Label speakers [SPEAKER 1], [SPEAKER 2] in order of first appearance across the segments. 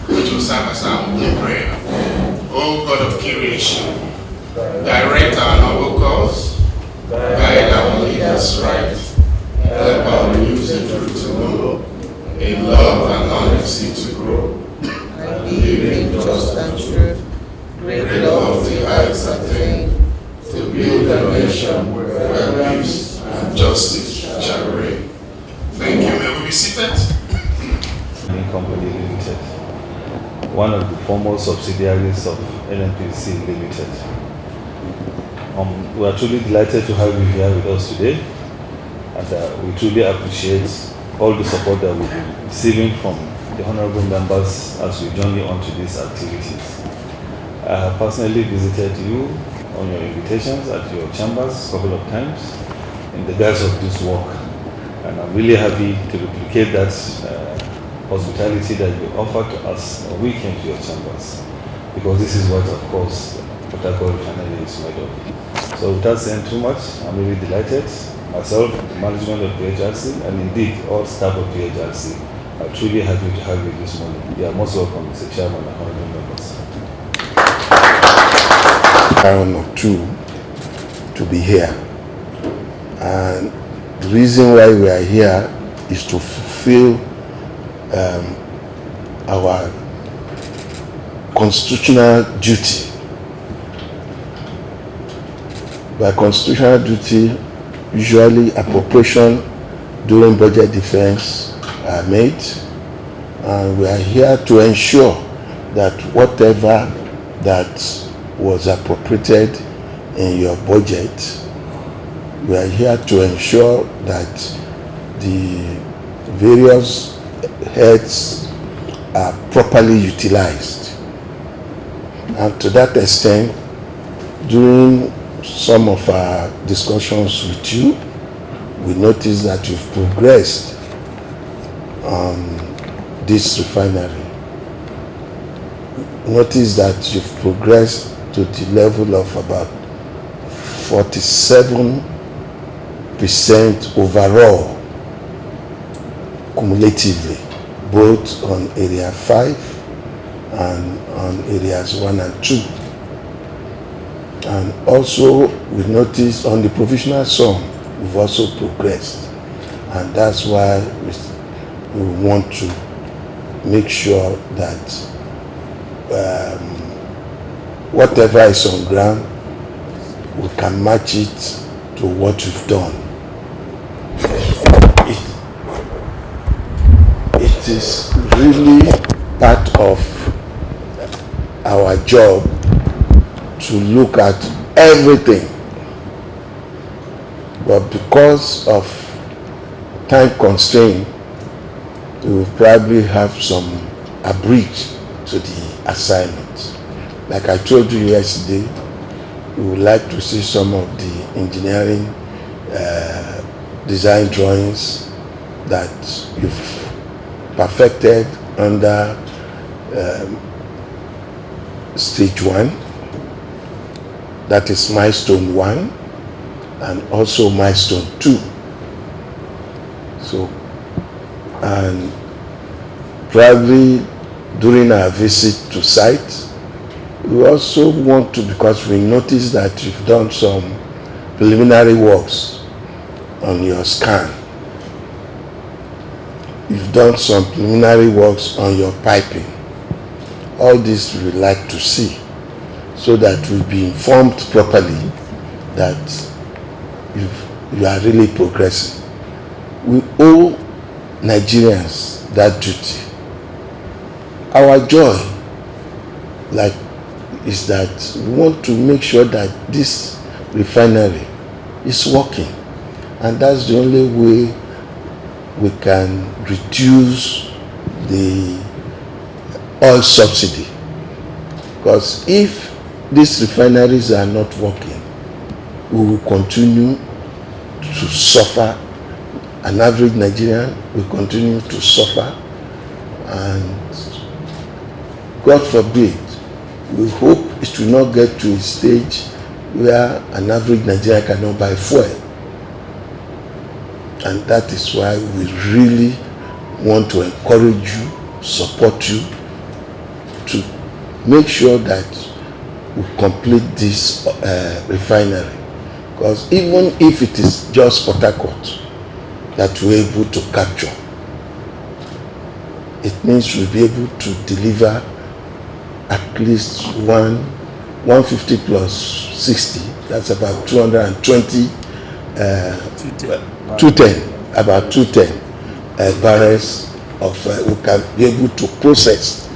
[SPEAKER 1] Which will serve as our opening prayer. O God of creation, direct our noble cause, guide our leaders right, help our youth and truth to know, in love and honesty to grow, and living just and true, great love the heights attain, to build a nation where peace and justice shall reign. Thank you. May we be seated?
[SPEAKER 2] Company Limited, one of the foremost subsidiaries of NNPC Limited. We are truly delighted to have you here with us today, and we truly appreciate all the support that we've been receiving from the honorable members as we journey on to these activities. I have personally visited you on your invitations at your chambers a couple of times in the guise of this work, and I'm really happy to replicate that hospitality that you offer to us when we came to your chambers, because this is what, of course, Port Harcourt Refinery is made of. So without saying too much, I'm really delighted. Myself, the management of PHRC, and indeed all staff of PHRC, are truly happy to have you this morning. You are most welcome, Mr. Chairman and honorable members.
[SPEAKER 3] Honor too to be here, and the reason why we are here is to fulfill our constitutional duty. By constitutional duty, usually appropriation during budget defense are made, and we are here to ensure that whatever that was appropriated in your budget, we are here to ensure that the various heads are properly utilized. And to that extent, during some of our discussions with you, we noticed that you've progressed on this refinery. Notice that you've progressed to the level of about 47% overall, cumulatively, both on area 5 and on areas 1 and 2. And also, we noticed on the provisional sum, we've also progressed. And that's why we want to make sure that whatever is on ground, we can match it to what we've done. It is really part of our job to look at everything, but because of time constraint, we will probably have some abridge to the assignment. Like I told you yesterday, we would like to see some of the engineering design drawings that you've perfected under stage 1, that is milestone 1, and also milestone 2. So, and probably during our visit to site, we also want to, because we noticed that you've done some preliminary works on your scan. You've done some preliminary works on your piping. All this we would like to see, so that we'll be informed properly that you are really progressing. We owe Nigerians that duty. Our joy, is that we want to make sure that this refinery is working, and that's the only way we can reduce the oil subsidy. Because if these refineries are not working, we will continue to suffer. An average Nigerian will continue to suffer, and God forbid, we hope it will not get to a stage where an average Nigerian cannot buy fuel. And that is why we really want to encourage you, support you, to make sure that we complete this refinery. Because even if it is just Port Harcourt that we're able to capture, it means we'll be able to deliver at least 150 plus 60, that's about 220, 210, about 210 barrels of, we can be able to process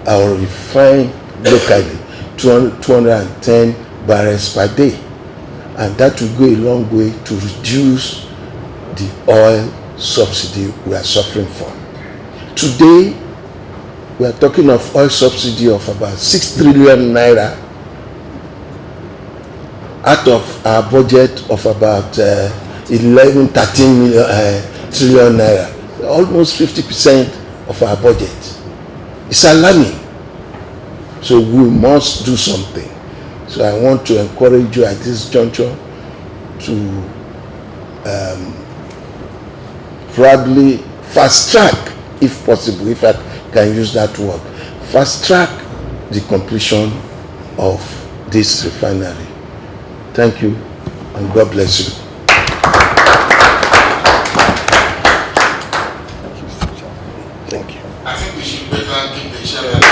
[SPEAKER 3] or refine locally 210 barrels per day. And that will go a long way to reduce the oil subsidy we are suffering from. Today, we are talking of oil subsidy of about 6 trillion naira out of our budget of about 13 trillion naira, almost 50% of our budget. It's alarming. So we must do something. So I want to encourage you at this juncture to probably fast track, if possible, if I can use that word, fast track the completion of this refinery. Thank you, and God bless you. Thank you.
[SPEAKER 1] I think we should better give the chairman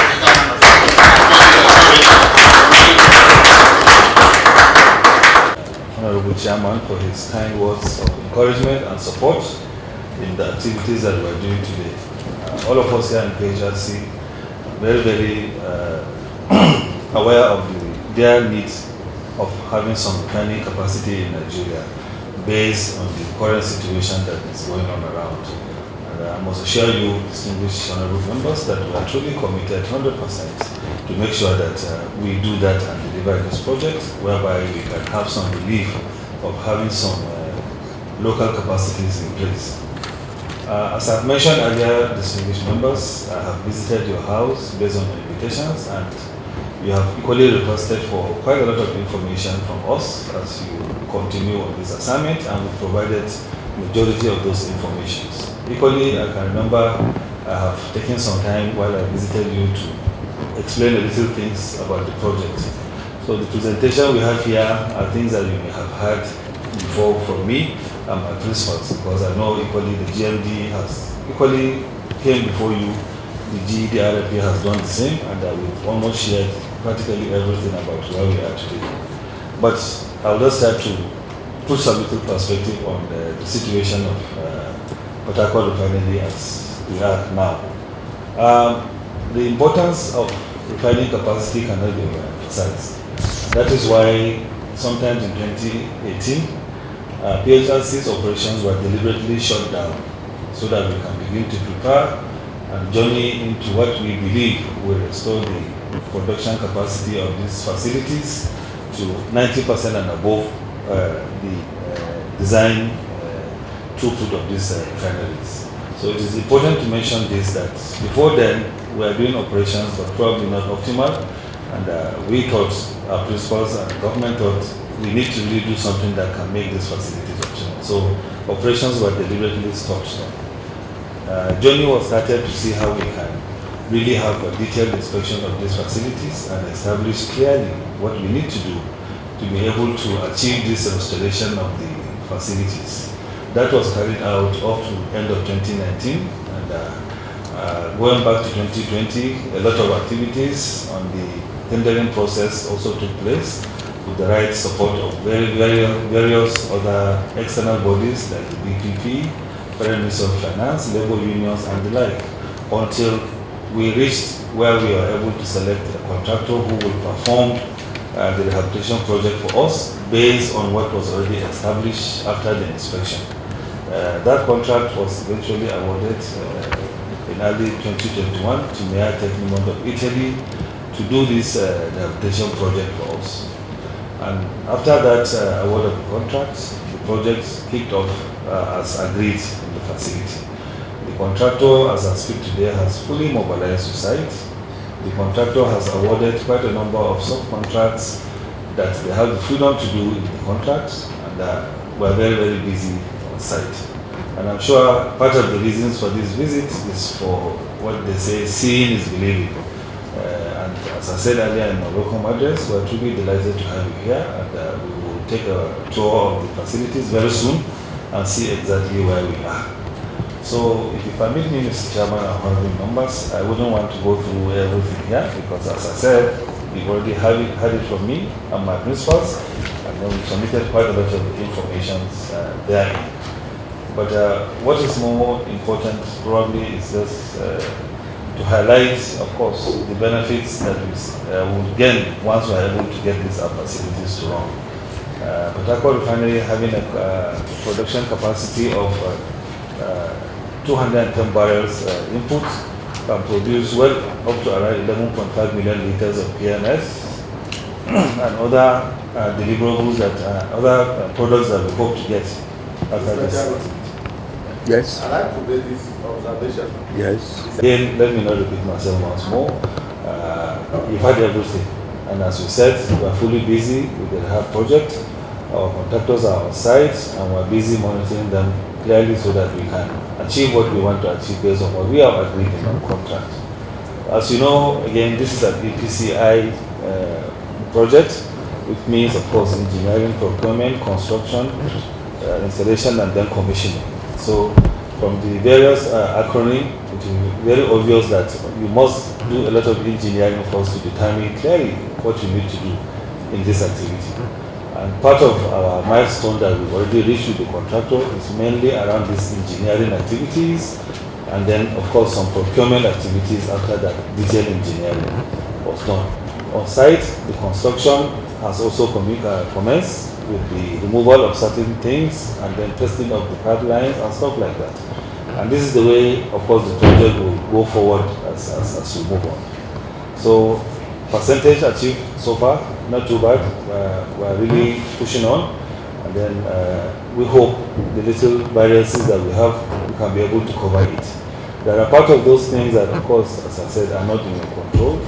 [SPEAKER 2] Honorable Chairman for his kind words of encouragement and support in the activities that we are doing today. All of us here in PHRC are very, very aware of their needs of having some refining capacity in Nigeria based on the current situation that is going on around. And I must assure you, distinguished honorable members, that we are truly committed 100% to make sure that we do that and deliver this project, whereby we can have some relief of having some local capacities in place. As I've mentioned earlier, distinguished members, I have visited your house based on your invitations, and you have equally requested for quite a lot of information from us as you continue on this assignment, and we provided majority of those informations. Equally, I can remember I have taken some time while I visited you to explain a little things about the project. So the presentation we have here are things that you may have heard before from me at Christmas, because I know equally the GMD has equally came before you, the GEDRP has done the same, and we've almost shared practically everything about where we are today. But I'll just try to put some little perspective on the situation of Port Harcourt refinery as we are now. The importance of refining capacity cannot be overemphasized. That is why sometimes in 2018, PHRC's operations were deliberately shut down so that we can begin to prepare and journey into what we believe will restore the production capacity of these facilities to 90% and above the design throughput of these refineries. So it is important to mention this, that before then we were doing operations but probably not optimal, and we thought, our principals and government thought, we need to really do something that can make these facilities optional. So operations were deliberately stopped. Journey was started to see how we can really have a detailed inspection of these facilities and establish clearly what we need to do to be able to achieve this restoration of the facilities. That was carried out up to end of 2019, and going back to 2020, a lot of activities on the tendering process also took place with the right support of various other external bodies like the BPP, Federal Ministry of Finance, labor unions, and the like, until we reached where we were able to select a contractor who will perform the rehabilitation project for us based on what was already established after the inspection. That contract was eventually awarded in early 2021 to Mea Tecnimont of Italy to do this rehabilitation project for us. And after that award of the contracts, the project kicked off as agreed in the facility. The contractor, as I speak today, has fully mobilized the site. The contractor has awarded quite a number of subcontracts that they have the freedom to do in the contract, and we're very, very busy on site. And I'm sure part of the reasons for this visit is for what they say, seeing is believing. And as I said earlier in my welcome address, we're truly delighted to have you here, and we will take a tour of the facilities very soon and see exactly where we are. So if you permit me, Mr. Chairman and honorable members, I wouldn't want to go through everything here because, as I said, you've already heard it from me and my principals, and then we submitted quite a lot of information there. But what is more important probably is just to highlight, of course, the benefits that we will gain once we are able to get these facilities to run. Harcourt Refinery having a production capacity of 210 barrels input can produce well up to around 11.5 million liters of PMS and other deliverables that other products that we hope to get after this.
[SPEAKER 3] Yes.
[SPEAKER 4] I'd like to make this observation.
[SPEAKER 3] Yes.
[SPEAKER 2] Again, let me not repeat myself once more. You've had everything. And as we said, we are fully busy with the rehab project. Our contractors are on site and we're busy monitoring them clearly so that we can achieve what we want to achieve based on what we have agreed in our contract. As you know, again, this is an EPCI project, which means, of course, engineering, procurement, construction, installation, and then commissioning. So from the various acronyms, it is very obvious that you must do a lot of engineering first to determine clearly what you need to do in this activity. And part of our milestone that we've already reached with the contractor is mainly around these engineering activities, and then of course some procurement activities after that detailed engineering was done. On site, the construction has also commenced with the removal of certain things and then testing of the pipelines and stuff like that. And this is the way, of course, the project will go forward as we move on. So percentage achieved so far, not too bad. We're really pushing on, and then we hope the little variances that we have, we can be able to cover it. There are part of those things that, of course, as I said, are not in your control.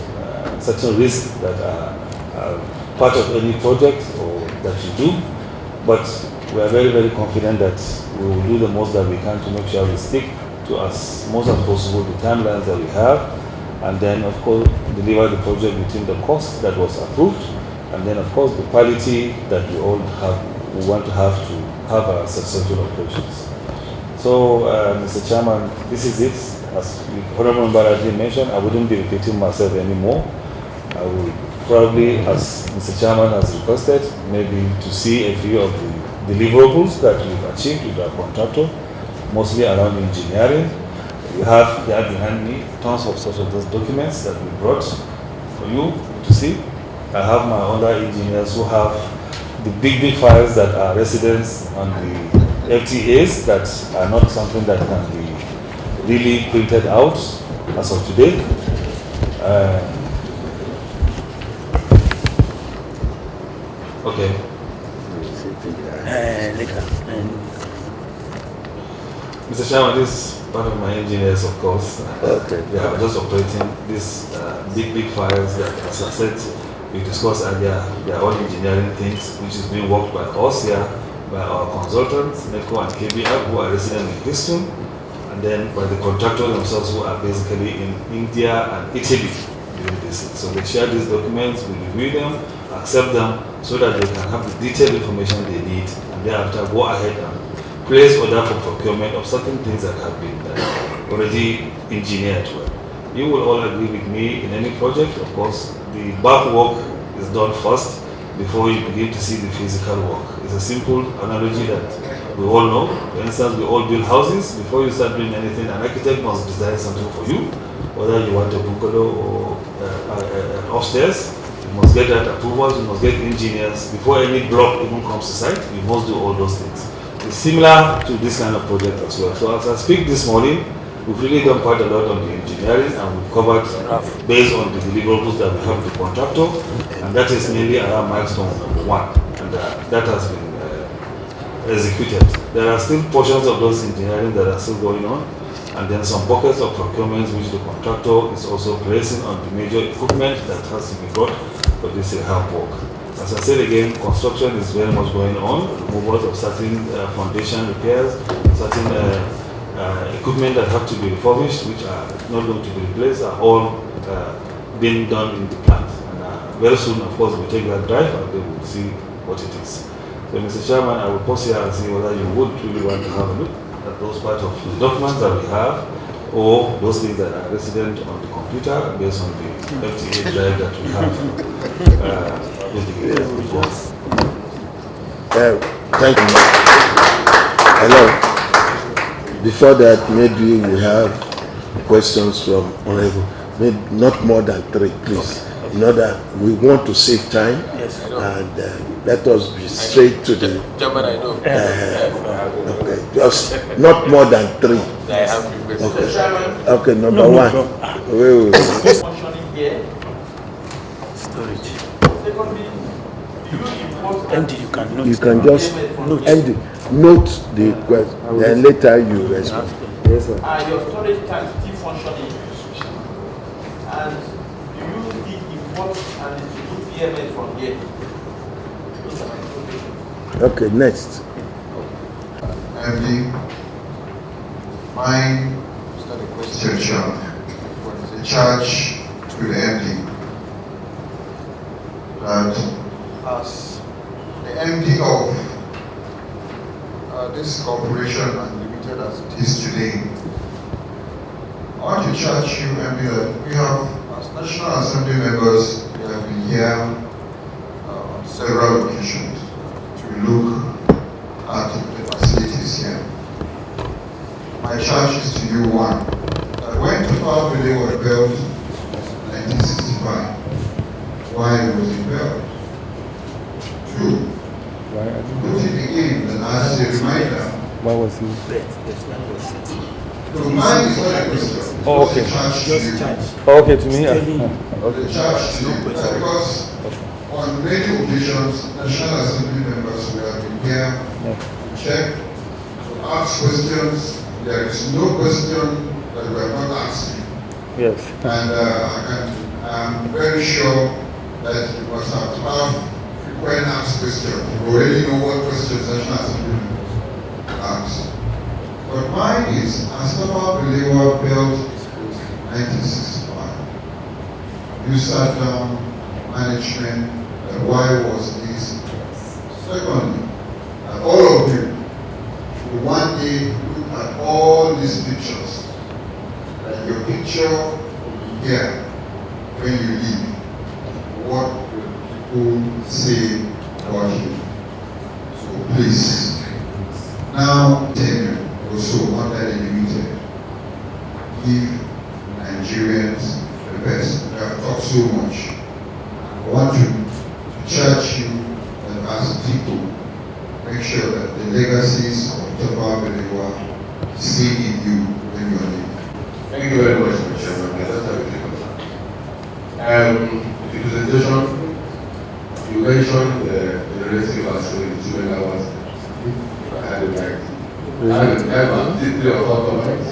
[SPEAKER 2] Certain risks that are part of any project or that you do, but we are very, very confident that we will do the most that we can to make sure we stick to as much as possible the timelines that we have, and then of course deliver the project within the cost that was approved, and then of course the quality that we all have, we want to have our successful operations. So Mr. Chairman, this is it. As the Honorable Member mentioned, I wouldn't be repeating myself anymore. I will probably, as Mr. Chairman has requested, maybe to see a few of the deliverables that we've achieved with our contractor, mostly around engineering. We have here behind me tons of such of those documents that we brought for you to see. I have my other engineers who have the big files that are residents on the FTAs that are not something that can be really printed out as of today. Okay. Mr. Chairman, this is one of my engineers, of course.
[SPEAKER 3] Okay.
[SPEAKER 2] They are just operating these big files that, as I said, we discussed earlier, they are all engineering things which is being worked by us here, by our consultants, NECO and KBR, who are resident in Houston, and then by the contractors themselves who are basically in India and Italy doing this. So they share these documents, we review them, accept them, so that they can have the detailed information they need, and thereafter go ahead and place order for procurement of certain things that have been already engineered well. You will all agree with me, in any project, of course, the back work is done first before you begin to see the physical work. It's a simple analogy that we all know. For instance, we all build houses. Before you start doing anything, an architect must design something for you, whether you want a bungalow or an upstairs. You must get that approval, you must get engineers. Before any block even comes to site, you must do all those things. It's similar to this kind of project as well. So as I speak this morning, we've really done quite a lot on the engineering, and we've covered based on the deliverables that we have with the contractor, and that is mainly around milestone 1, and that has been executed. There are still portions of those engineering that are still going on, and then some buckets of procurements which the contractor is also placing on the major equipment that has to be brought for this Harcourt. As I said again, construction is very much going on. Removals of certain foundation repairs, certain equipment that have to be refurbished, which are not going to be replaced, are all being done in the plant. And very soon, of course, we'll take that drive and then we'll see what it is. So, Mr. Chairman, I will pause here and see whether you would really want to have a look at those parts of the documents that we have, or those things that are resident on the computer based on the FTA drive that we have with the report.
[SPEAKER 3] Thank you. Hello. Before that, maybe we have questions from Honorable. Maybe not more than 3, please. In order, we want to save time, and let us be straight to the.
[SPEAKER 4] German, I know.
[SPEAKER 3] Okay, just not more than 3. Okay, number 1. Wait.
[SPEAKER 4] Functioning here.
[SPEAKER 5] Storage.
[SPEAKER 4] Secondly, you import
[SPEAKER 5] MD, you can note.
[SPEAKER 3] You can just note the question, then later you respond.
[SPEAKER 2] Yes, sir.
[SPEAKER 4] your storage tank still functioning. And do you still import and distribute PMS from here? Those are my questions.
[SPEAKER 3] Okay, next.
[SPEAKER 6] MD, my question, the charge to the MD that as the MD of this corporation and limited as it is today, I want to charge you, MD, that we have, as National Assembly members, we have been here on several occasions to look at the facilities here. My charge is to you, 1, that when the power building was built in 1965, why was it built? 2, put it again and as a reminder.
[SPEAKER 2] Why was he?
[SPEAKER 6] To mine is not a question.
[SPEAKER 2] Oh, okay.
[SPEAKER 6] It's a charge to you.
[SPEAKER 2] Oh, okay, to me.
[SPEAKER 6] The charge to you. Because on many occasions, National Assembly members who have been here to check, to ask questions. There is no question that we are not asking.
[SPEAKER 2] Yes.
[SPEAKER 6] And I'm very sure that you must have frequent asked questions. You already know what questions National Assembly members ask. But mine is, as Papa Belewa built in 1965, you sat down, management, and why was this? Secondly, all of you will one day look at all these pictures, and your picture will be here when you leave. What will people say about you? So please, now tenure also under the limited, give Nigerians the best. We have talked so much. I want to charge you and as people, make sure that the legacies of Tafa Belewa stay in you when you are leaving.
[SPEAKER 7] Thank you very much, Mr. Chairman. The presentation, you mentioned the relative facility, 2 megawatts. I had it right. I have 3 or 4 comments.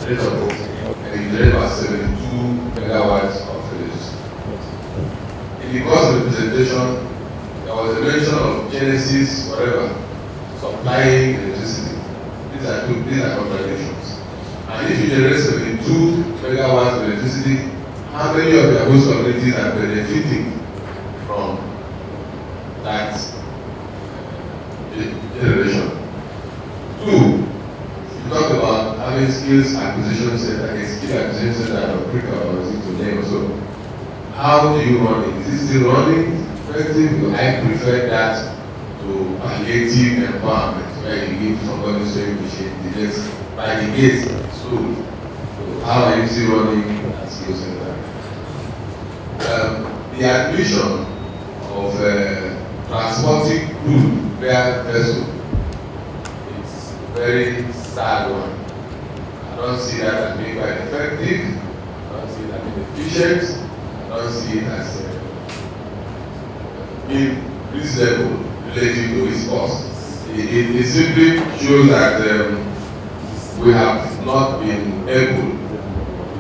[SPEAKER 7] 3 of those. And you did about 72 megawatts of electricity. In the course of the presentation, there was a mention of Genesis, whatever, supplying electricity. These are contradictions. And if you generate 72 megawatts of electricity, how many of your host communities are benefiting from that generation? 2, you talk about having skills acquisition center, a skill acquisition center at Africa or is it today or so. How do you run it? Is it still running? Effective? I prefer that to palliative empowerment, where you give somebody sewing machine, the next by the gate, so how are you still running that skill center? The admission of transporting crude via vessel is a very sad one. I don't see that as being quite effective. I don't see that being efficient. I don't see it as being reasonable relative to its cost. It simply shows that we have not been able to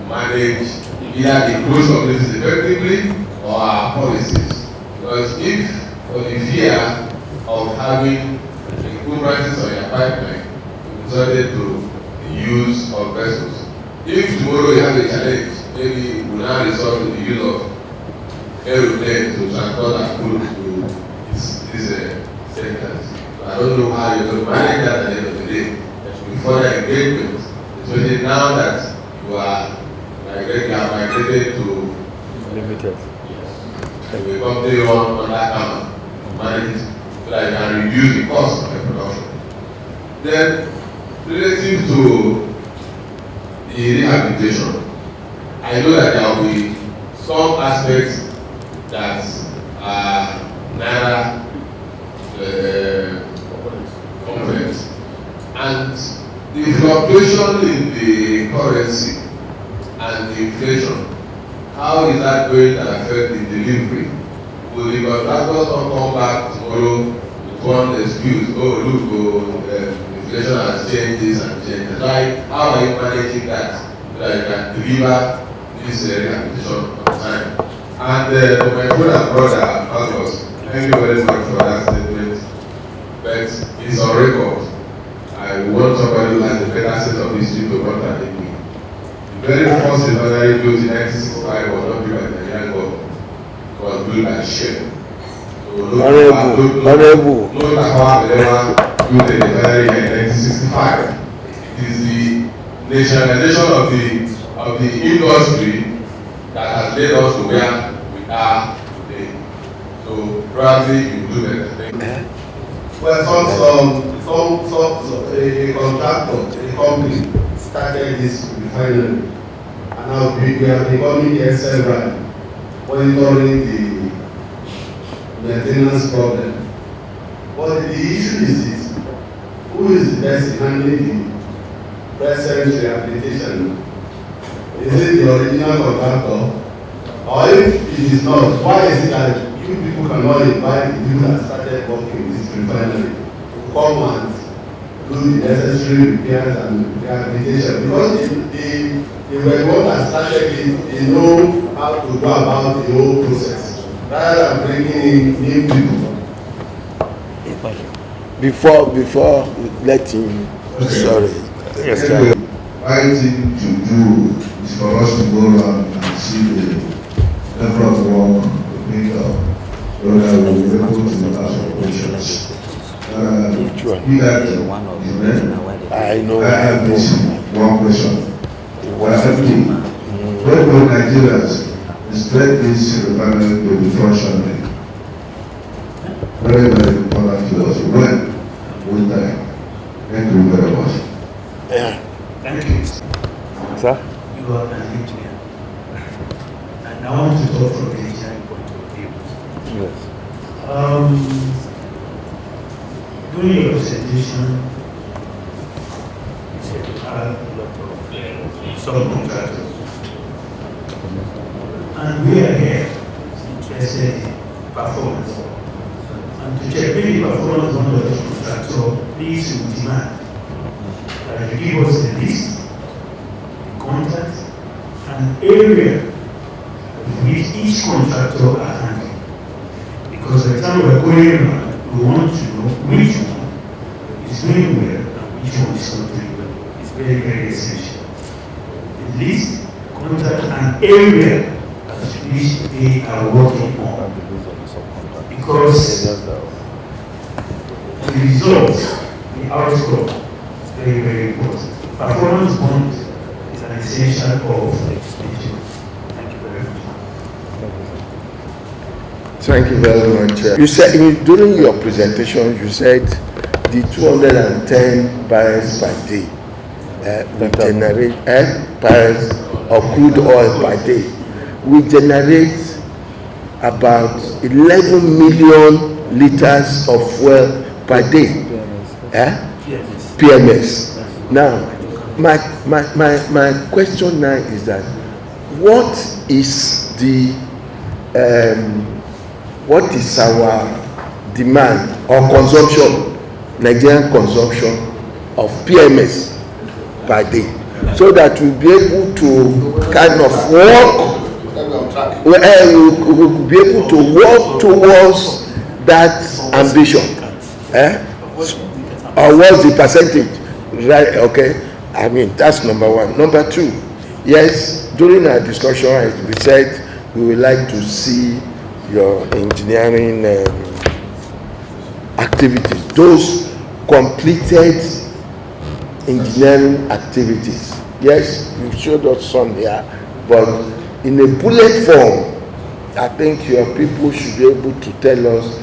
[SPEAKER 7] manage either the growth of this effectively or our policies. Because if for the fear of having encumbrances on your pipeline, you decided to the use of vessels. If tomorrow you have a challenge, maybe you will now resort to the use of aeroplanes to transport our food to these centers. So I don't know how you're going to manage that at the end of the day. There should be further engagement, especially now that you are migrated to
[SPEAKER 2] Limited.
[SPEAKER 7] we company on that camera to manage it so that you can reduce the cost of the production. Then, relative to the rehabilitation, I know that there will be some aspects that are naira complex, and the fluctuation in the currency and the inflation. How is that going to affect the delivery? Will the contractors not come back tomorrow with one excuse? Oh, look, inflation has changed this and changed that. How are you managing that so that you can deliver this rehabilitation on time? And to my friend and brother, Carlos, thank you very much for that statement. But it's on record. I want somebody who has a better sense of history to contradict me. The very first refinery built in 1965 was not built by the Nigerian government. It was built by Shell. So
[SPEAKER 3] Honorable.
[SPEAKER 7] No Takawa Belewa built a refinery in 1965. It is the nationalization of the industry that has led us to where we are today. So probably you do better.
[SPEAKER 6] Well, some a contractor, a company started this refinery, and now we are becoming the SL monitoring the maintenance problem. But the issue is this: who is the best in handling the present rehabilitation? Is it the original contractor? Or if it is not, why is it that you people cannot invite the people that started working with this refinery to come and do the necessary repairs and rehabilitation? Because they were the one that started it, they know how to go about the whole process, rather than bringing in new people.
[SPEAKER 3] Before letting, sorry.
[SPEAKER 2] Yes,
[SPEAKER 6] anyway, my thing to do is for us to go around and see the level of work being done, so that we will be able to ask questions.
[SPEAKER 3] I know.
[SPEAKER 6] I have this one question. When will Nigerians expect this refinery to be functioning? Very, very important to us. When? What time? Thank you very much.
[SPEAKER 3] Yeah.
[SPEAKER 8] Thank you.
[SPEAKER 2] Sir?
[SPEAKER 8] You are an engineer. And I want to talk from the engineering point of view.
[SPEAKER 2] Yes.
[SPEAKER 8] During your presentation, you said you have a lot of subcontractors. And we are here interested in performance. And to check maybe performance of one of the contractor, please we demand that you give us the list, the contact, and area which each contractor are handling. Because by the time we are going around, we want to know which one is doing well and which one is not doing well. It's very, very essential. The list, contact, and area at which they are working on. Because the results, the outcome, is very, very important. Performance bond is an essential of extension. Thank you very much.
[SPEAKER 3] Thank you very much. You said during your presentation, you said the 210 barrels per day will generate barrels of crude oil per day. We generate about 11 million liters of fuel per day. PMS. Now, my question now is that what is the what is our demand or consumption, Nigerian consumption of PMS per day, so that we'll be able to kind of work, we'll be able to work towards that ambition. Or what's the percentage? Right, okay. I mean, that's number one. Number two, yes, during our discussion, as we said, we would like to see your engineering activities, those completed engineering activities. Yes, you showed us some here, but in a bullet form, I think your people should be able to tell us,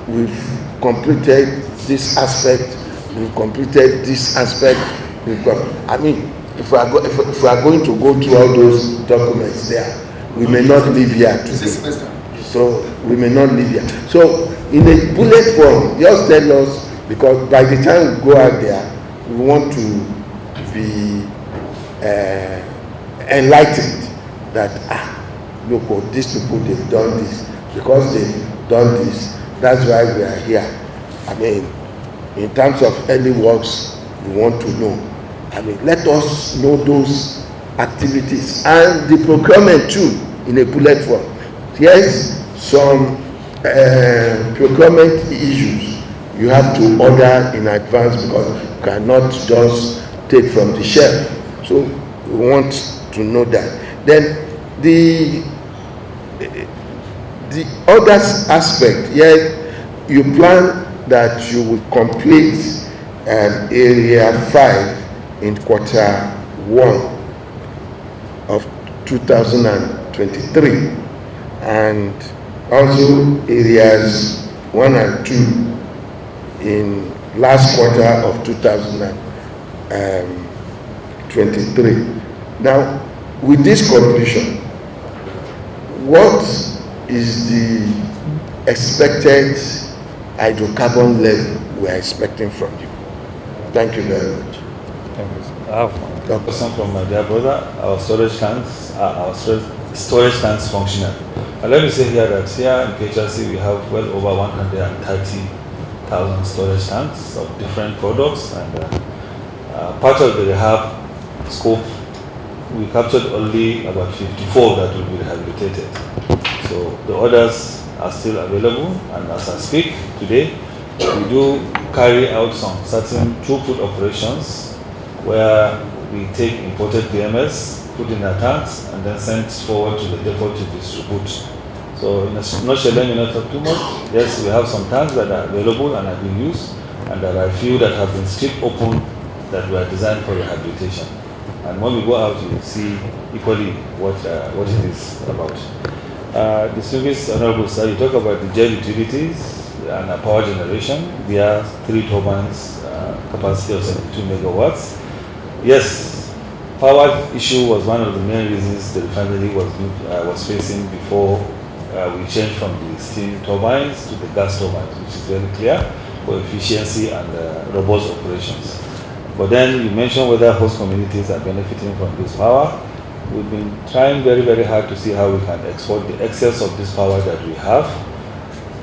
[SPEAKER 3] we've completed this aspect, we've completed this aspect, we've got, I mean, if we are going to go through all those documents there, we may not live here today. So we may not live here. So in a bullet form, just tell us, because by the time we go out there, we want to be enlightened that look, these people, they've done this. Because they've done this, that's why we are here. I mean, in terms of early works, we want to know. I mean, let us know those activities and the procurement too in a bullet form. Yes, some procurement issues you have to order in advance because you cannot just take from the shelf. So we want to know that. Then the other aspect, you plan that you will complete area 5 in Q1 of 2023, and also areas 1 and 2 in last quarter of 2023. Now, with this completion, what is the expected hydrocarbon level we are expecting from you? Thank you very much.
[SPEAKER 2] Thank you. I have a question from my dear brother. Our storage tanks functional. And let me say here that here in KHRC we have well over 130,000 storage tanks of different products, and part of the rehab scope we captured only about 54 that will be rehabilitated. So the others are still available, and as I speak today, we do carry out some certain throughput operations where we take imported PMS, put in our tanks, and then send forward to the depot to distribute. So in a nutshell, let me not talk too much. Yes, we have some tanks that are available and are being used, and there are a few that have been stripped open that were designed for rehabilitation. And when we go out, you will see equally what it is about. The service, Honorable Sir, you talk about the gel utilities and power generation via 3 turbines, capacity of 72 megawatts. Yes, power issue was one of the main reasons the refinery was facing before we changed from the steam turbines to the gas turbines, which is very clear for efficiency and robust operations. But then you mentioned whether host communities are benefiting from this power. We've been trying very, very hard to see how we can export the excess of this power that we have.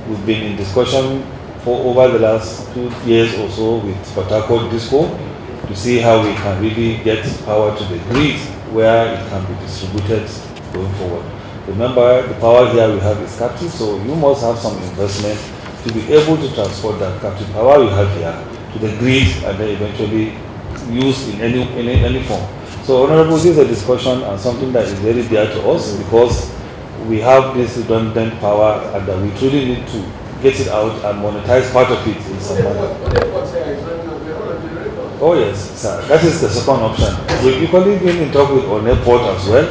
[SPEAKER 2] We've been in discussion for over the last 2 years or so with Harcourt Disco to see how we can really get power to the grid where it can be distributed going forward. Remember, the power here we have is captive, so you must have some investment to be able to transport that captive power we have here to the grid and then eventually used in any form. So, Honorable, this is a discussion and something that is very dear to us because we have this redundant power and that we truly need to get it out and monetize part of it in some manner. Oh yes, sir. That is the second option. We've equally been in talk with Harcourt as well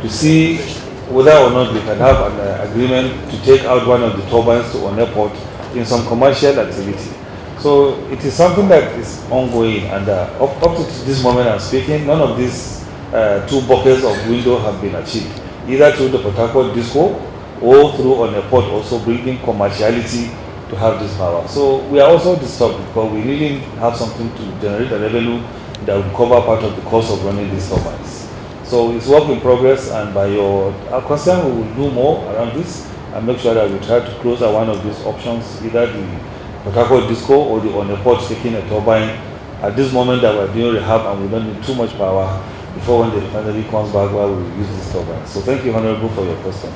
[SPEAKER 2] to see whether or not we can have an agreement to take out one of the turbines to Harcourt in some commercial activity. So it is something that is ongoing, and up to this moment I'm speaking, none of these 2 buckets of window have been achieved, either through the Harcourt Disco or through Harcourt also bringing commerciality to have this power. So we are also disturbed because we really have something to generate a revenue that will cover part of the cost of running these turbines. So it's work in progress, and by your consent, we will do more around this and make sure that we try to close out one of these options, either the Harcourt Disco or the on the port taking a turbine. At this moment that we're doing rehab and we don't need too much power before when the refinery comes back while we use this turbine. So thank you, Honorable, for your question.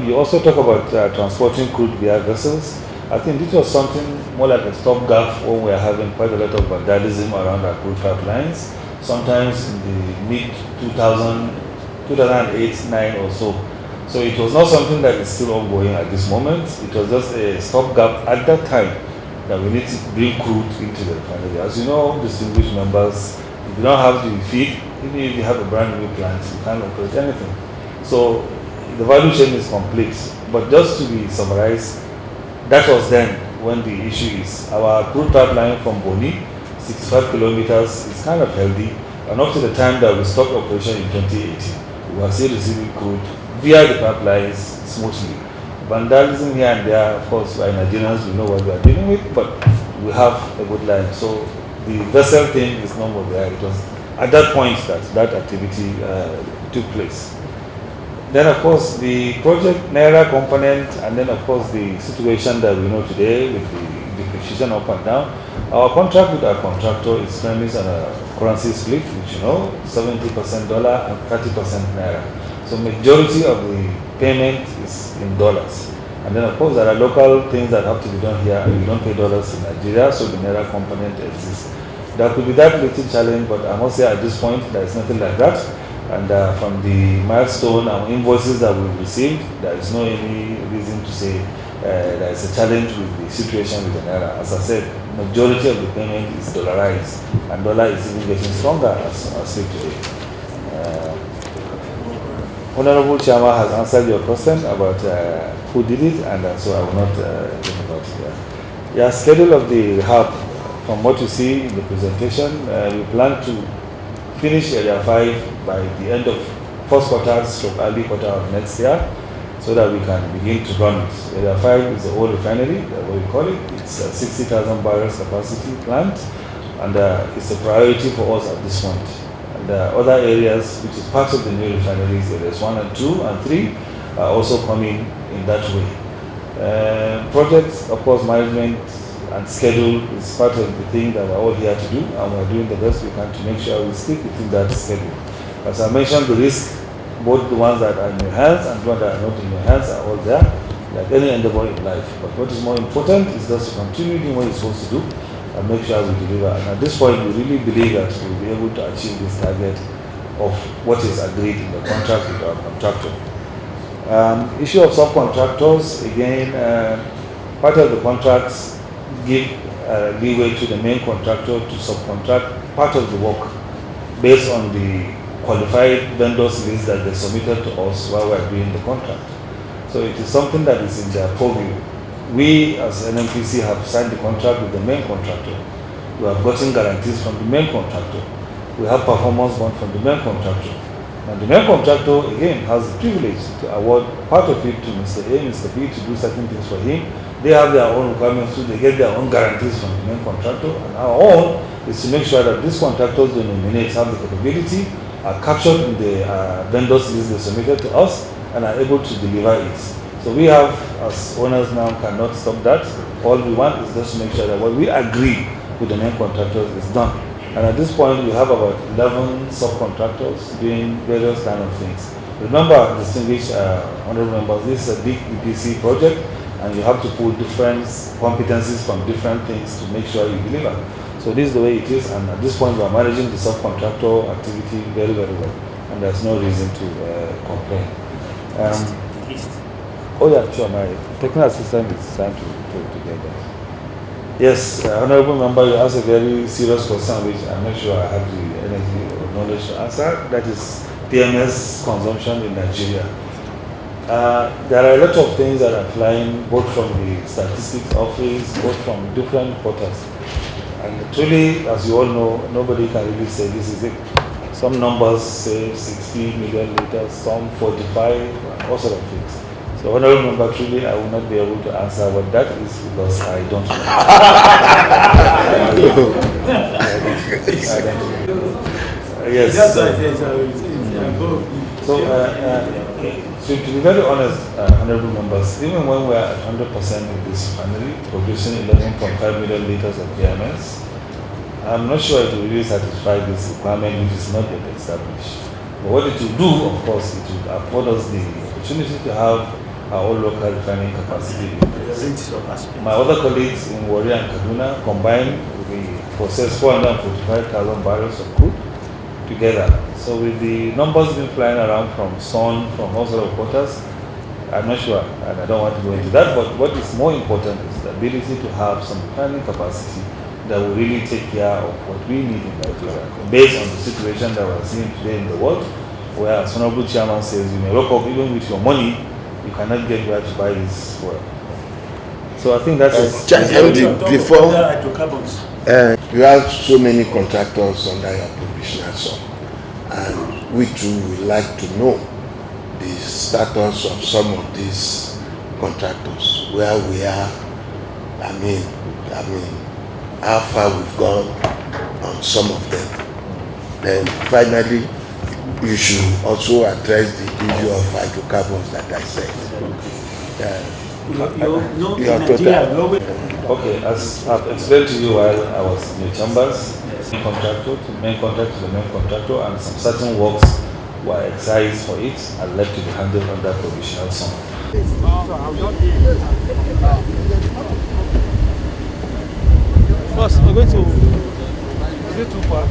[SPEAKER 2] You also talk about transporting crude via vessels. I think this was something more like a stopgap when we are having quite a lot of vandalism around our crude pipelines. Sometimes in the mid 2008-9 or so. So it was not something that is still ongoing at this moment. It was just a stopgap at that time that we need to bring crude into the refinery. As you know, distinguished members, if you don't have the feed, even if you have a brand new plant, you can't operate anything. So the value chain is complete. But just to be summarized, that was then when the issue is our crude pipeline from Boni, 65 kilometers, is kind of healthy. And up to the time that we stopped operation in 2018, we were still receiving crude via the pipelines smoothly. Vandalism here and there, of course, by Nigerians, we know what we are dealing with, but we have a good line. So the vessel thing is no more there. It was at that point that activity took place. Then, of course, the project Naira component, and then, of course, the situation that we know today with the depreciation up and down. Our contract with our contractor is premised on a currency split, which you know, 70% dollar and 30% Naira. So majority of the payment is in dollars. And then, of course, there are local things that have to be done here, and we don't pay dollars in Nigeria, so the Naira component exists. There could be that little challenge, but I must say at this point, there is nothing like that. And from the milestone and invoices that we've received, there is no any reason to say there is a challenge with the situation with the Naira. As I said, majority of the payment is dollarized, and dollar is even getting stronger as I speak today. Honorable Chairman has answered your question about who did it, and so I will not talk about it. Yeah, schedule of the rehab, from what you see in the presentation, we plan to finish Area 5 by the end of first quarter, early quarter of next year, so that we can begin to run it. Area 5 is the old refinery, what we call it. It's a 60,000 barrels capacity plant, and it's a priority for us at this point. And other areas, which is part of the new refineries, areas 1 and 2 and 3, are also coming in that way. Projects, of course, management and schedule is part of the thing that we're all here to do, and we're doing the best we can to make sure we stick within that schedule. As I mentioned, the risk, both the ones that are in your hands and the ones that are not in your hands, are all there, like any endeavor in life. But what is more important is just to continue doing what you're supposed to do and make sure we deliver. And at this point, we really believe that we'll be able to achieve this target of what is agreed in the contract with our contractor. Issue of subcontractors, again, part of the contracts give leeway to the main contractor to subcontract part of the work based on the qualified vendors list that they submitted to us while we're doing the contract. So it is something that is in their purview. We as NMPC have signed the contract with the main contractor. We have gotten guarantees from the main contractor. We have performance bond from the main contractor. And the main contractor, again, has the privilege to award part of it to Mr. A, Mr. B to do certain things for him. They have their own requirements too. They get their own guarantees from the main contractor. And our own is to make sure that these contractors they nominate have the capability, are captured in the vendors list they submitted to us, and are able to deliver it. So we have, as owners now, cannot stop that. All we want is just to make sure that what we agree with the main contractors is done. And at this point, we have about 11 subcontractors doing various kind of things. Remember, distinguished honorable members, this is a big EPC project, and you have to pull different competencies from different things to make sure you deliver. So this is the way it is, and at this point, we are managing the subcontractor activity very, very well, and there's no reason to complain. Oh yeah, sure. My technical assistant is trying to get that. Yes, honorable member, you asked a very serious question, which I'm not sure I have the energy or knowledge to answer. That is PMS consumption in Nigeria. There are a lot of things that are flying, both from the statistics office, both from different portals. And truly, as you all know, nobody can really say this is it. Some numbers say 60 million liters, some 45, all sort of things. So honorable member, truly I will not be able to answer what that is because I don't know. Yes. So, to be very honest, honorable members, even when we are at 100% with this refinery, producing 11.5 million liters of PMS, I'm not sure it will really satisfy this requirement which is not yet established. But what it will do, of course, it will afford us the opportunity to have our own local refining capacity. My other colleagues in Warri and Kaduna combined, we process 445,000 barrels of crude together. So with the numbers being flying around from Son, from all sort of quarters, I'm not sure, and I don't want to go into that, but what is more important is the ability to have some refining capacity that will really take care of what we need in Nigeria, based on the situation that we're seeing today in the world, where as Honorable Chairman says, you may look up even with your money, you cannot get where to buy this fuel. So I think that's
[SPEAKER 3] before you have so many contractors under your provisional sum, and we too would like to know the status of some of these contractors, where we are. I mean, how far we've gone on some of them. Then finally, you should also address the issue of hydrocarbons that I said.
[SPEAKER 2] Okay, as I've explained to you while I was in the chambers, main contractor, and some certain works were excised for it and left to be handled under provisional sum.
[SPEAKER 9] First, we're going to. Is it too far?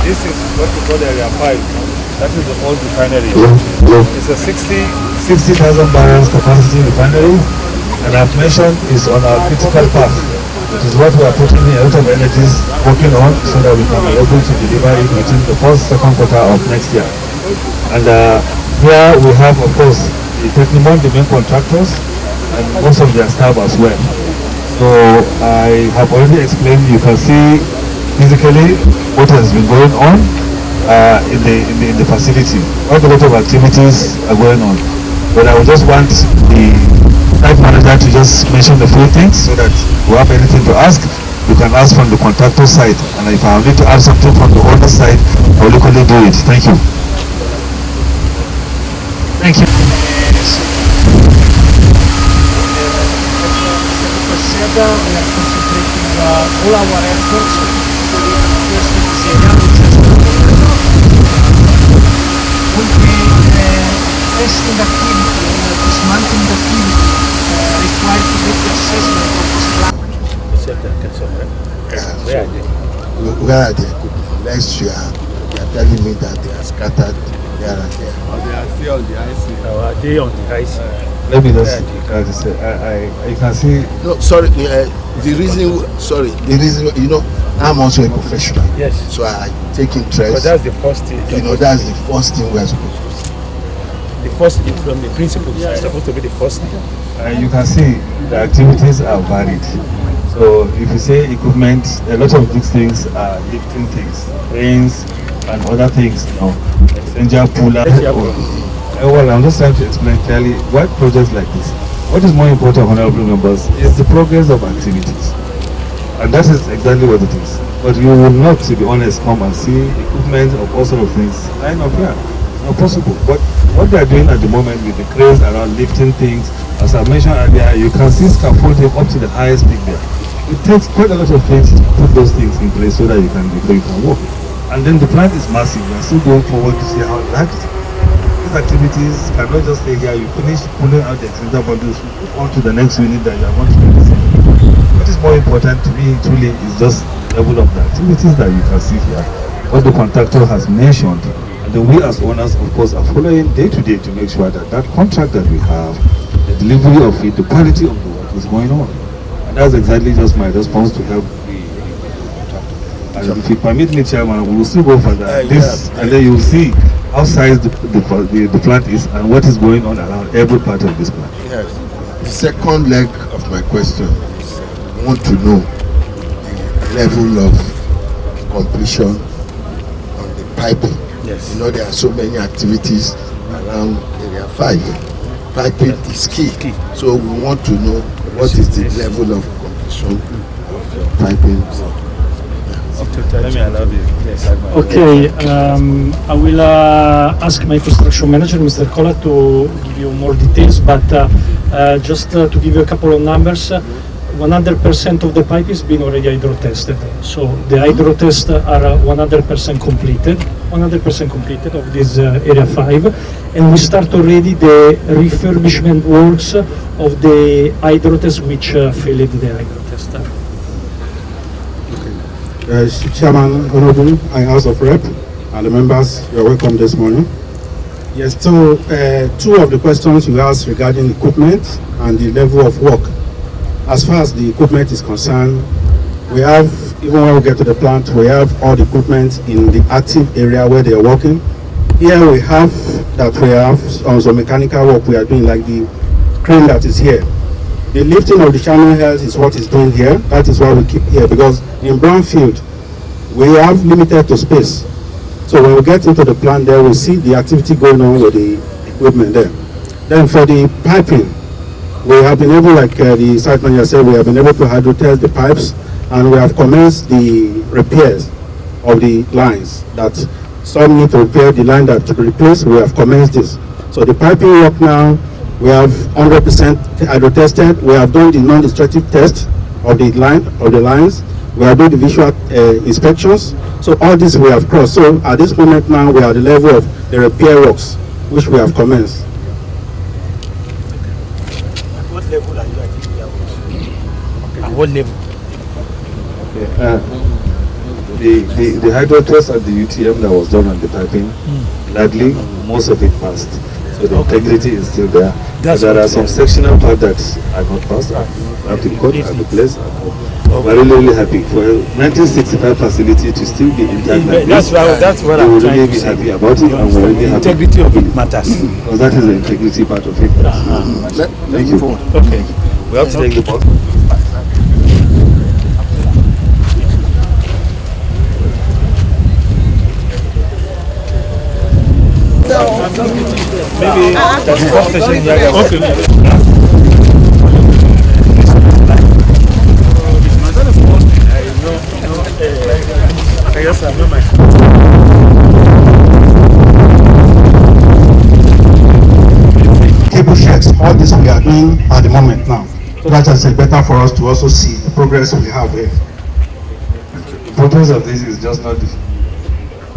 [SPEAKER 9] This is what we call Area 5. That is the old refinery. It's a 60,000 barrels capacity refinery, and I've mentioned is on our critical path. It is what we are putting a lot of energies working on so that we can be able to deliver it within the second quarter of next year. And here we have, of course, the Technimon, the main contractors, and most of their staff as well. So I have already explained, you can see physically what has been going on in the facility. Quite a lot of activities are going on. But I would just want the site manager to just mention a few things so that if you have anything to ask, you can ask from the contractor side. And if I need to add something from the owner side, I will locally do it. Thank you. Thank you.
[SPEAKER 10] We are concentrating all our efforts to address this area, which will be testing activity and dismantling activity required to make the assessment of this plant.
[SPEAKER 3] Where are the equipment? Next year, they are telling me that they are scattered here and there.
[SPEAKER 6] They are still on the IC.
[SPEAKER 9] Are they on the IC?
[SPEAKER 8] Let me just I can see.
[SPEAKER 3] No, sorry. The reason, you know, I'm also a professional.
[SPEAKER 9] Yes.
[SPEAKER 3] So I take interest.
[SPEAKER 9] But that's the first thing.
[SPEAKER 3] You know, that's the first thing we're supposed to do.
[SPEAKER 9] The first thing from the principles is supposed to be the first thing.
[SPEAKER 8] You can see the activities are varied. So if you say equipment, a lot of these things are lifting things, cranes and other things, you know, exchanger puller. Well, I'm just trying to explain clearly why projects like this. What is more important, honorable members, is the progress of activities. And that is exactly what it is. But you will not, to be honest, come and see equipment of all sorts of things line up here. It's not possible. But what they are doing at the moment with the cranes around lifting things, as I mentioned earlier, you can see scaffolding up to the highest peak there. It takes quite a lot of things to put those things in place so that you can work. And then the plant is massive. We are still going forward to see how it acts. Activities cannot just stay here. You finish pulling out the extender bundles, move on to the next unit that you are going to do. What is more important to me truly is just the level of the activities that you can see here. What the contractor has mentioned, and then we as owners, of course, are following day to day to make sure that that contract that we have
[SPEAKER 9] delivery of it, the quality of the work is going on. And that's exactly just my response to help the contractor. And if you permit me, Chairman, we will still go further. And then you will see how size the plant is and what is going on around every part of this plant.
[SPEAKER 3] Yes. The second leg of my question is I want to know the level of completion on the piping.
[SPEAKER 5] Yes.
[SPEAKER 3] You know, there are so many activities around Area 5. Piping is key. So we want to know what is the level of completion of your piping.
[SPEAKER 2] Let me allow this.
[SPEAKER 10] Okay, I will ask my construction manager, Mr. Kola, to give you more details, but just to give you a couple of numbers, 100% of the pipe is been already hydro tested. So the hydro tests are 100% completed of this area 5, and we start already the refurbishment works of the hydro test which failed the hydro test.
[SPEAKER 11] Chairman, Honorable, I House of Rep, and the members, you are welcome this morning. Yes, so two of the questions you asked regarding equipment and the level of work. As far as the equipment is concerned, we have, even when we get to the plant, we have all the equipment in the active area where they are working. Here we have some mechanical work we are doing, like the crane that is here. The lifting of the channel heads is what is doing here. That is why we keep here, because in brownfield, we have limited to space. So when we get into the plant there, we see the activity going on with the equipment there. Then for the piping, we have been able, like the site manager said, we have been able to hydro test the pipes, and we have commenced the repairs of the lines. That some need to repair the line that to be replaced. We have commenced this. So the piping work now, we have 100% hydro tested. We have done the non-destructive test of the lines. We are doing the visual inspections. So all this we have crossed. So at this moment now, we are at the level of the repair works, which we have commenced.
[SPEAKER 5] What level are you actually at? At what level?
[SPEAKER 9] Okay. The hydro test at the UTM that was done on the piping, gladly, most of it passed. So the integrity is still there. But there are some sectional parts that are not passed. I have to cut and replace. We're really happy for 1965 facility to still be intact like this.
[SPEAKER 5] That's what I'm trying to say.
[SPEAKER 9] We're really happy about it, and we're really happy.
[SPEAKER 5] Integrity of it matters.
[SPEAKER 9] Because that is the integrity part of it. Thank you.
[SPEAKER 5] Okay.
[SPEAKER 9] We have to take the ball.
[SPEAKER 5] Maybe that's one station here. Okay. I guess I know my.
[SPEAKER 11] Cable sheds, all this we are doing at the moment now. So that is better for us to also see the progress we have here.
[SPEAKER 9] The purpose of this is just not the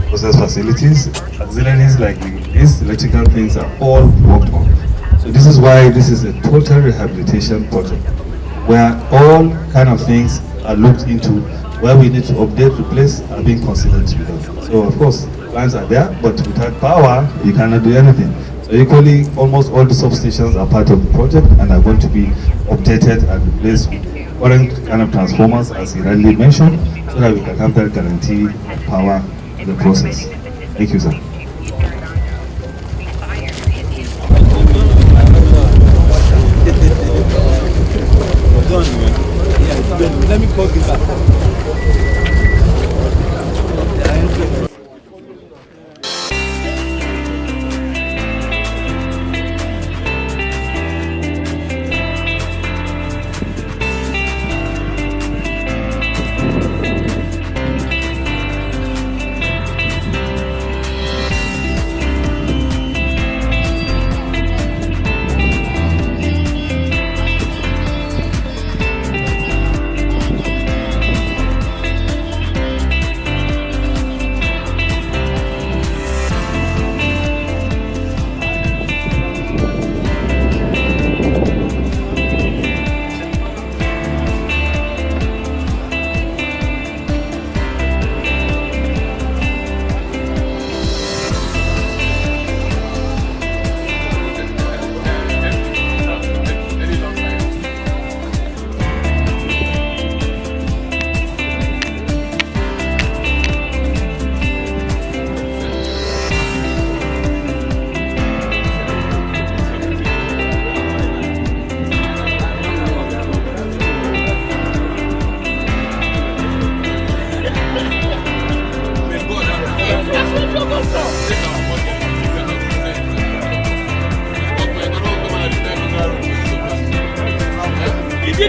[SPEAKER 9] process facilities. Auxiliaries like these electrical things are all worked on. So this is why this is a total rehabilitation project, where all kind of things are looked into, where we need to update, replace, are being considered to be done. So of course, plans are there, but without power, you cannot do anything. So equally, almost all the substations are part of the project and are going to be updated and replaced with current kind of transformers, as you rightly mentioned, so that we can have that guarantee of power in the process. Thank you, sir.
[SPEAKER 5] Let me call this up.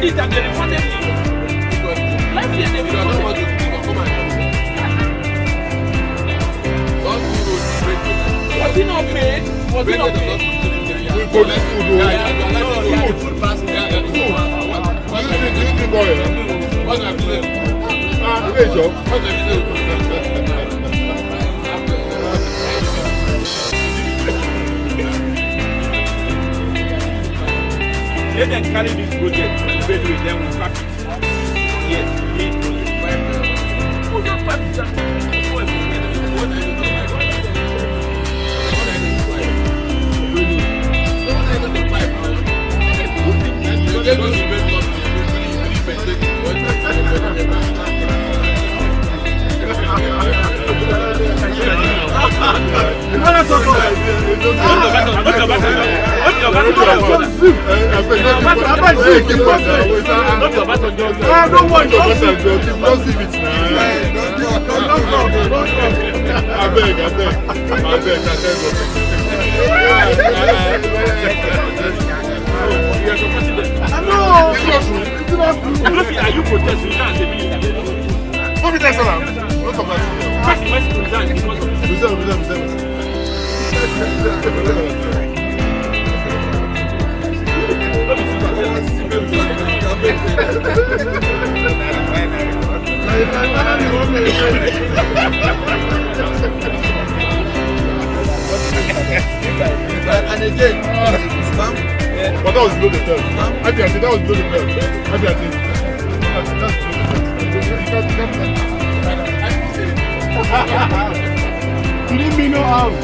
[SPEAKER 4] paid it and they refunded me. Last year they refunded me. Was he not paid? Was he not paid?
[SPEAKER 7] Food basket. What's the business?
[SPEAKER 4] Let them carry this project and pay with them with pack it. Yes, we need project. Oh, that pack is just are you protesting? You can't say minister.
[SPEAKER 7] What is that? What of that?
[SPEAKER 6] And again,
[SPEAKER 7] but that was below the belt. That was below the belt. You didn't mean no harm.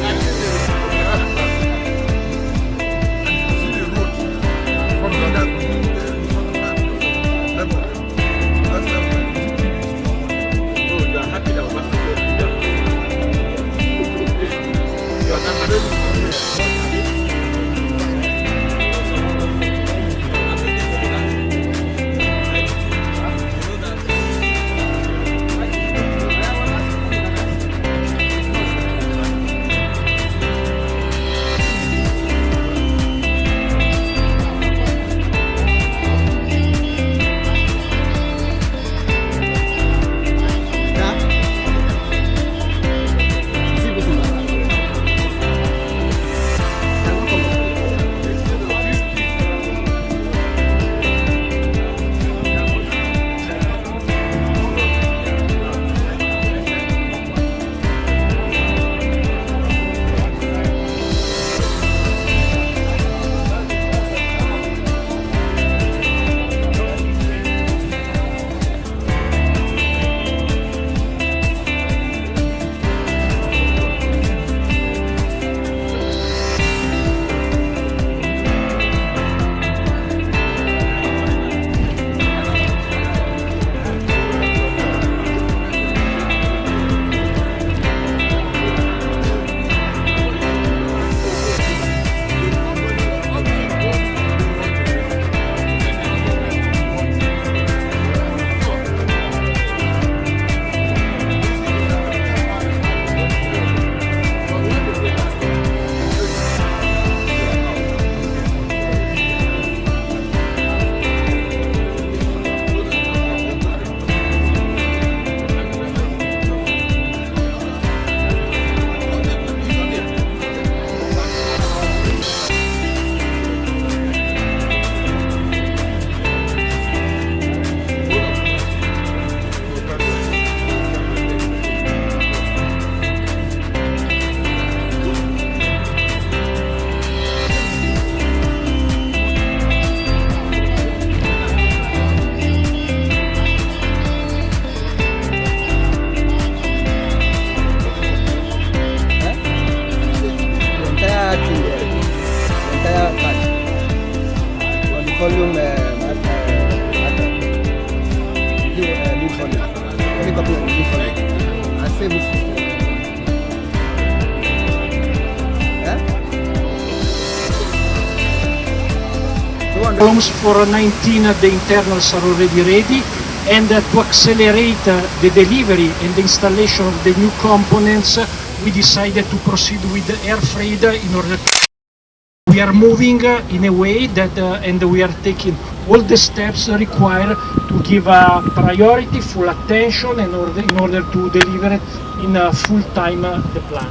[SPEAKER 10] Rooms for 19 the internals are already ready, and to accelerate the delivery and the installation of the new components, we decided to proceed with air freight in order to We are moving in a way that, and we are taking all the steps required to give priority, full attention, in order to deliver it in full time the plan.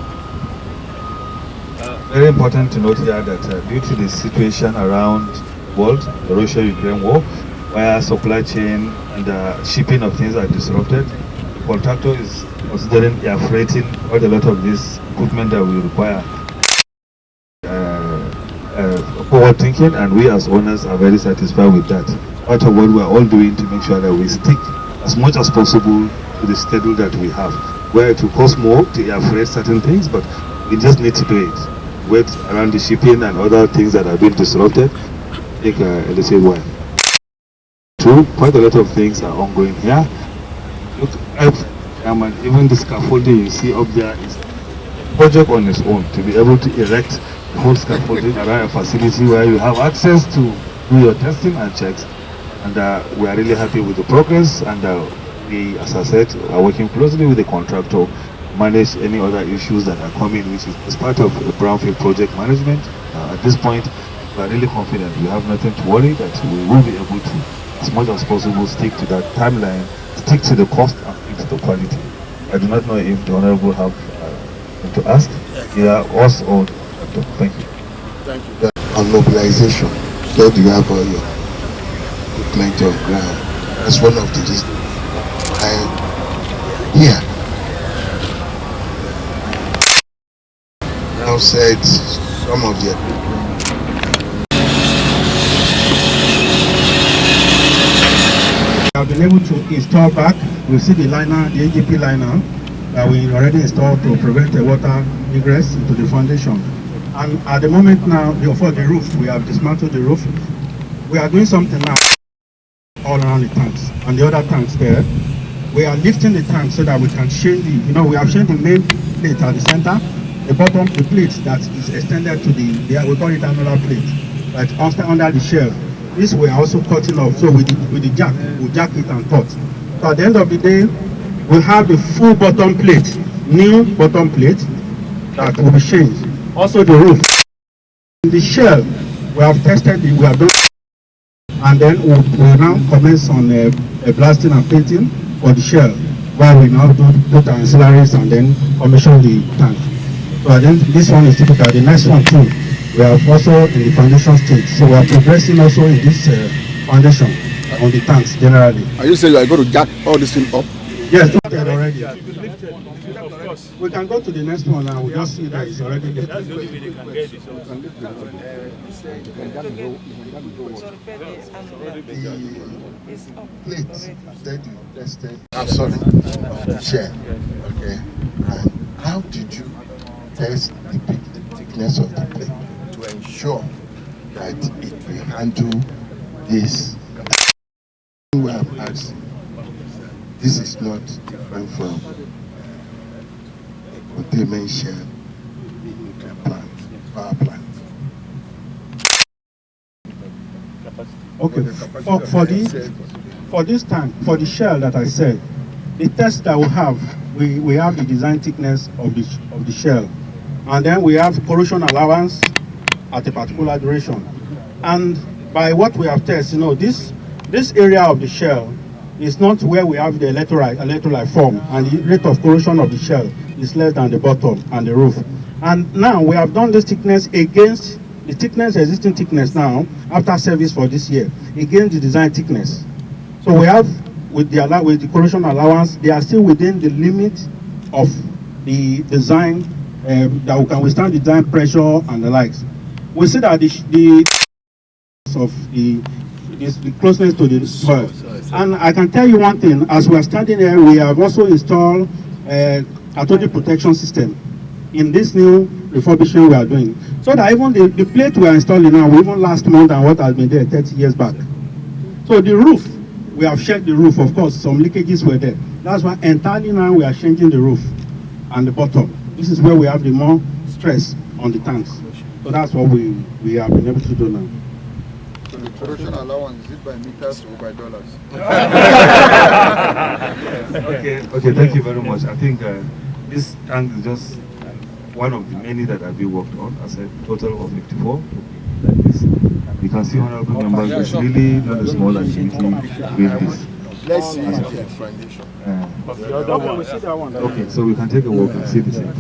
[SPEAKER 9] Very important to note here that due to the situation around the world, the Russia-Ukraine war, where supply chain and shipping of things are disrupted, the contractor is considering air freighting quite a lot of this equipment that we require. Forward thinking, and we as owners are very satisfied with that. Part of what we are all doing to make sure that we stick as much as possible to the schedule that we have, where it will cost more to air freight certain things, but we just need to do it. Wait around the shipping and other things that are being disrupted take a little while. True, quite a lot of things are ongoing here. Look, even the scaffolding you see up there is a project on its own, to be able to erect the whole scaffolding around a facility where you have access to do your testing and checks. And we are really happy with the progress, and we, as I said, are working closely with the contractor to manage any other issues that are coming, which is part of the brownfield project management. At this point, we are really confident. We have nothing to worry, that we will be able to, as much as possible, stick to that timeline, stick to the cost, and stick to the quality. I do not know if the Honorable have to ask. Yeah, us or thank you.
[SPEAKER 3] Thank you. On mobilization, so do you have all your plenty of ground? That's one of the reasons. Here. Now said some of the
[SPEAKER 11] We have been able to install back. We see the liner, the AGP liner that we already installed to prevent the water ingress into the foundation. And at the moment now, for the roof, we have dismantled the roof. We are doing something now all around the tanks and the other tanks there. We are lifting the tanks so that we can change the, we have changed the main plate at the center. The bottom, the plate that is extended to the we call it another plate, that's under the shell. This we are also cutting off, so with the jack, we jack it and cut. So at the end of the day, we have the full bottom plate, new bottom plate that will be changed. Also the roof. The shell, we have tested it, we have done, and then we will now commence on a blasting and painting for the shell, while we now do the ancillaries and then commission the tank. So then this one is typical. The next one too, we are also in the foundation stage. So we are progressing also in this foundation on the tanks generally.
[SPEAKER 3] Are you saying you are going to jack all this thing up?
[SPEAKER 11] Yes, already. We can go to the next one and we'll just see that it's already there. That's the only way they can get it.
[SPEAKER 3] The plates that you tested, I'm sorry, share. Okay. And how did you test the thickness of the plate to ensure that it will handle this? We have asked, this is not different from a containment shell nuclear plant, power plant.
[SPEAKER 11] Okay, for this tank, for the shell that I said, the test that we have the design thickness of the shell, and then we have corrosion allowance at a particular duration. And by what we have tested, this area of the shell is not where we have the electrolyte form, and the rate of corrosion of the shell is less than the bottom and the roof. And now we have done this thickness against the existing thickness now, after service for this year, against the design thickness. So we have, with the corrosion allowance, they are still within the limit of the design that we can withstand the design pressure and the likes. We see that the closeness to the soil. And I can tell you one thing, as we are standing here, we have also installed a cathodic protection system in this new refurbishment we are doing. So that even the plate we are installing now will even last more than what has been there 30 years back. So the roof, we have checked the roof, of course, some leakages were there. That's why entirely now we are changing the roof and the bottom. This is where we have the more stress on the tanks. So that's what we have been able to do now.
[SPEAKER 6] So the corrosion allowance, is it by meters or by dollars?
[SPEAKER 9] Okay, thank you very much. I think this tank is just one of the many that have been worked on, as a total of 54. Like this. You can see, honorable members, it's really not a small activity doing this.
[SPEAKER 3] Let's see the foundation.
[SPEAKER 9] Okay, so we can take a walk and see the same.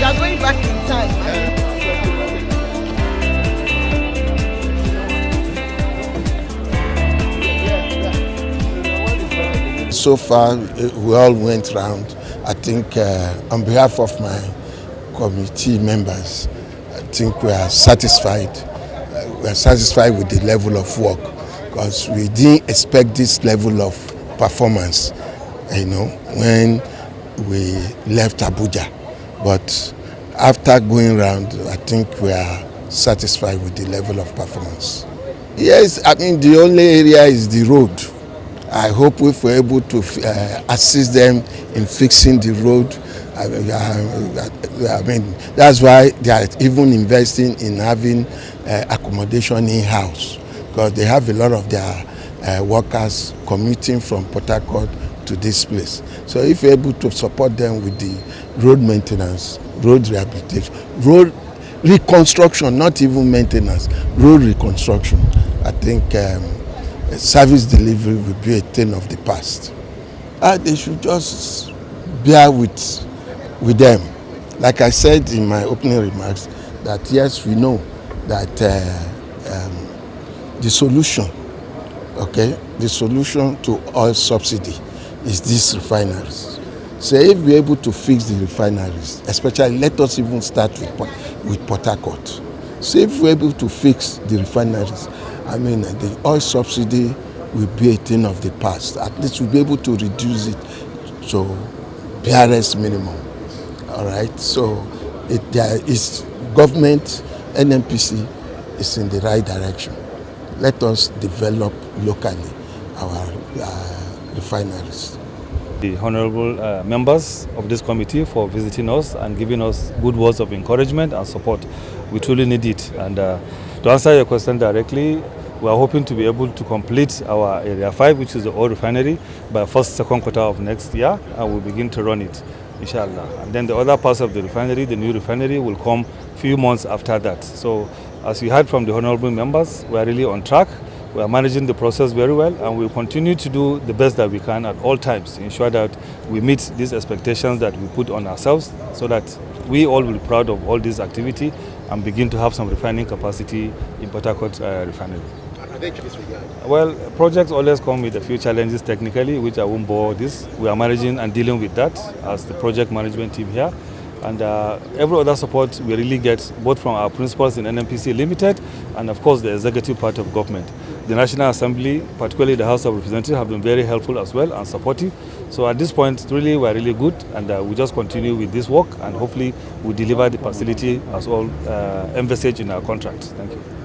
[SPEAKER 12] You are going back in time.
[SPEAKER 3] So far, we all went round. I think on behalf of my committee members, I think we are satisfied. We are satisfied with the level of work because we didn't expect this level of performance, when we left Abuja. But after going around, I think we are satisfied with the level of performance. Yes, I mean, the only area is the road. I hope if we're able to assist them in fixing the road. I mean, that's why they are even investing in having accommodation in-house, because they have a lot of their workers commuting from Port Harcourt to this place. So if we're able to support them with the road maintenance, road rehabilitation, road reconstruction, not even maintenance, road reconstruction, I think service delivery will be a thing of the past. They should just bear with them. Like I said in my opening remarks, that yes, we know that the solution to oil subsidy is these refineries. So if we're able to fix the refineries, especially let us even start with Port Harcourt. So if we're able to fix the refineries, I mean, the oil subsidy will be a thing of the past. At least we'll be able to reduce it to barest minimum. All right. So there is government, NNPC is in the right direction. Let us develop locally our refineries.
[SPEAKER 2] The honorable members of this committee for visiting us and giving us good words of encouragement and support. We truly need it. And to answer your question directly, we are hoping to be able to complete our Area 5, which is the oil refinery, by second quarter of next year, and we'll begin to run it, inshallah. And then the other parts of the refinery, the new refinery, will come a few months after that. So, as you heard from the honorable members, we are really on track. We are managing the process very well, and we will continue to do the best that we can at all times to ensure that we meet these expectations that we put on ourselves, so that we all will be proud of all this activity and begin to have some refining capacity in Port Harcourt refinery. Well, projects always come with a few challenges technically, which I won't bore this. We are managing and dealing with that as the project management team here. And every other support we really get, both from our principals in NNPC Limited and of course the executive part of government. The National Assembly, particularly the House of Representatives, have been very helpful as well and supportive. So at this point, really, we're really good, and we just continue with this work, and hopefully we deliver the facility as all envisaged in our contract. Thank you.